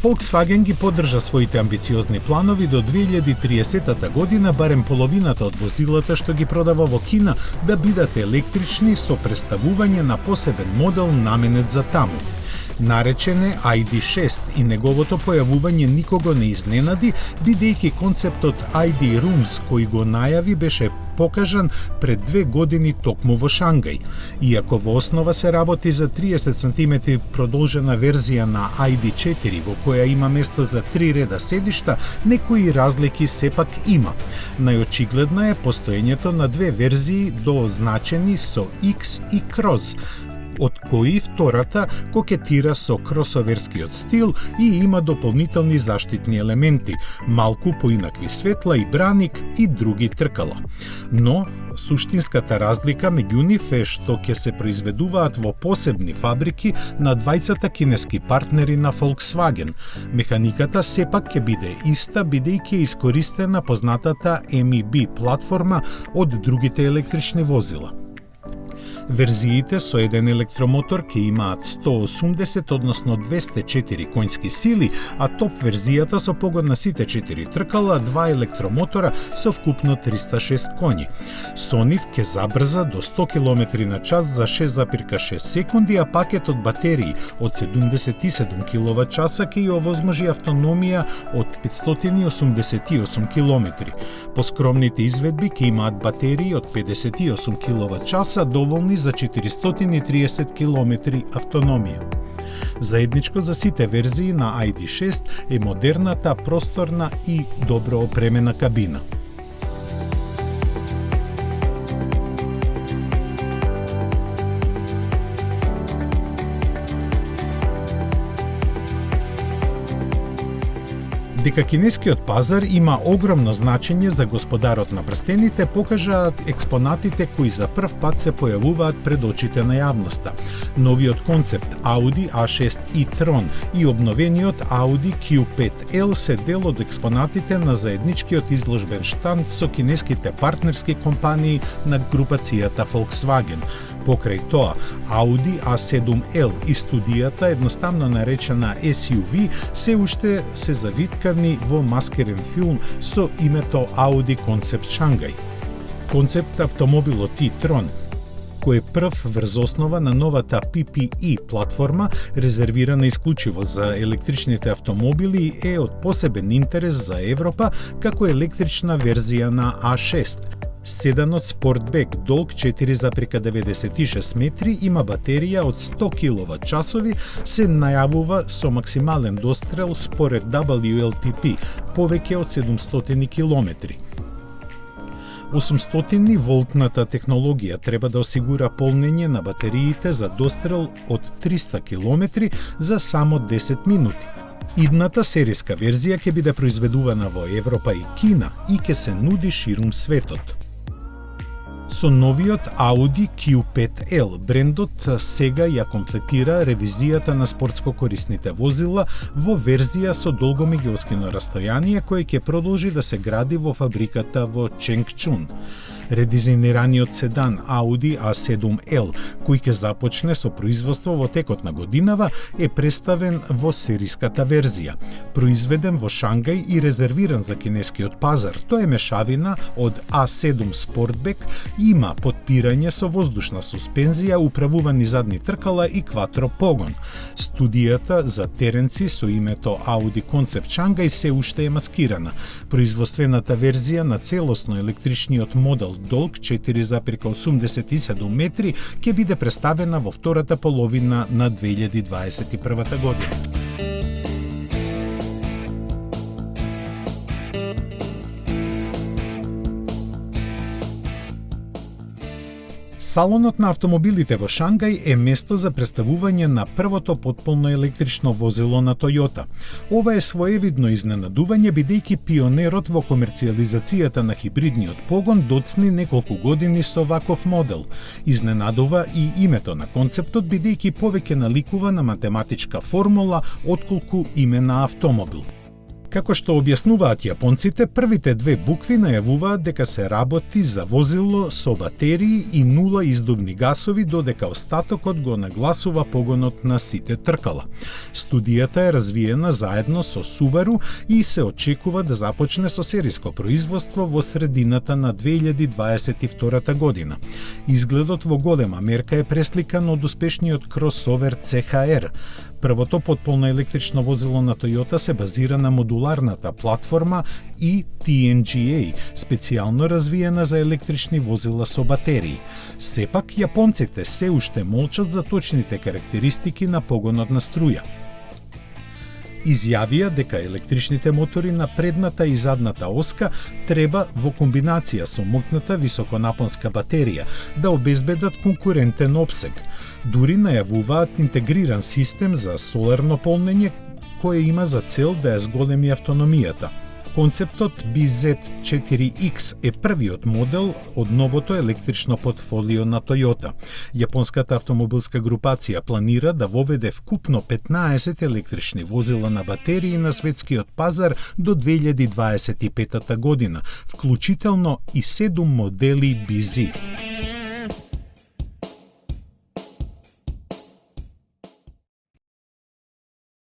Volkswagen ги поддржа своите амбициозни планови до 2030 година барем половината од возилата што ги продава во Кина да бидат електрични со представување на посебен модел наменет за таму. Наречен е ID6 и неговото појавување никого не изненади, бидејќи концептот ID Rooms кој го најави беше покажан пред 2 години токму во Шангај. Иако во основа се работи за 30 см продолжена верзија на ID4 во која има место за 3 реда седишта, некои разлики сепак има. Најочигледна е постоењето на 2 верзии доозначени со X и Cross, од кои втората кокетира со кросоверскиот стил и има дополнителни заштитни елементи, малку поинакви светла и браник и други тркала. Но суштинската разлика меѓу нив е што ќе се произведуваат во посебни фабрики на двајцата кинески партнери на Volkswagen. Механиката сепак ќе биде иста, бидејќи е искористена познатата MEB платформа од другите електрични возила. Верзиите со еден електромотор ќе имаат 180, односно 204 конски сили, а топ верзијата со погон на сите 4 тркала, 2 електромотора со вкупно 306 коњи. Со нив ќе забрза до 100 км на час за 6,6 секунди, а пакетот батерии од 77 киловат-часа ќе ја овозможи автономија од 588 км. Поскромните изведби ќе имаат батерии од 58 киловат-часа, доволни за 430 км автономија. Заедничко за сите верзии на ID6 е модерната, просторна и добро опремена кабина. Дека кинескиот пазар има огромно значење за Господарот на прстените, покажаат експонатите кои за прв пат се појавуваат пред очите на јавноста. Новиот концепт Audi A6 e-tron и обновениот Audi Q5L се дел од експонатите на заедничкиот изложбен штанд со кинеските партнерски компании на групацијата Volkswagen. Покрај тоа, Audi A7L и студијата, едноставно наречена SUV, се уште се завиткани во маскирен филм со името Audi Concept Шангај. Концепт автомобилот e-tron, кој е прв врз основа на новата PPE платформа, резервирана исклучиво за електричните автомобили, е од посебен интерес за Европа како електрична верзија на A6. Седанот спортбек долг 4,96 метри има батерија од 100 киловат-часови, се најавува со максимален дострел според WLTP, повеќе од 700 километри. 800 волтната технологија треба да осигура полнење на батериите за дострел од 300 километри за само 10 минути. Идната сериска верзија ќе биде произведувана во Европа и Кина и ќе се нуди ширум светот. Со новиот Audi Q5L брендот сега ја комплетира ревизијата на спортско корисните возила во верзија со долго меѓуоскино растојание кој ќе продолжи да се гради во фабриката во Ченгчун. Редизајнираниот седан Audi A7L, кој ќе започне со производство во текот на годинава, е представен во сериската верзија. Произведен во Шангај и резервиран за кинескиот пазар, тој е мешавина од A7 Sportback, има потпирање со воздушна суспензија, управувани задни тркала и кватро погон. Студијата за теренци со името Audi Concept Шангај се уште е маскирана. Производствената верзија на целосно електричниот модел долг 4,87 метри ќе биде представена во втората половина на 2021 година. Салонот на автомобилите во Шангај е место за представување на првото потполно електрично возило на Toyota. Ова е своевидно изненадување бидејќи пионерот во комерцијализацијата на хибридниот погон доцни неколку години со ваков модел. Изненадува и името на концептот бидејќи повеќе наликува на математичка формула отколку име на автомобил. Како што објаснуваат јапонците, првите две букви најавуваат дека се работи за возило со батерии и нула издувни гасови, додека остатокот го нагласува погонот на сите тркала. Студијата е развиена заедно со Subaru и се очекува да започне со сериско производство во средината на 2022 година. Изгледот во голема мерка е пресликан од успешниот кросовер CHR. Првото потполно електрично возило на Toyota се базира на модуларната платформа e-TNGA, специјално развиена за електрични возила со батерии. Сепак, јапонците се уште молчат за точните карактеристики на погонот на струја. Изјавија дека електричните мотори на предната и задната оска треба во комбинација со моќната високонапонска батерија да обезбедат конкурентен опсег. Дури најавуваат интегриран систем за соларно полнење кој има за цел да ја зголеми автономијата. Концептот BZ4X е првиот модел од новото електрично портфолио на Toyota. Јапонската автомобилска групација планира да воведе вкупно 15 електрични возила на батерии на светскиот пазар до 2025 година, вклучително и 7 модели BZ.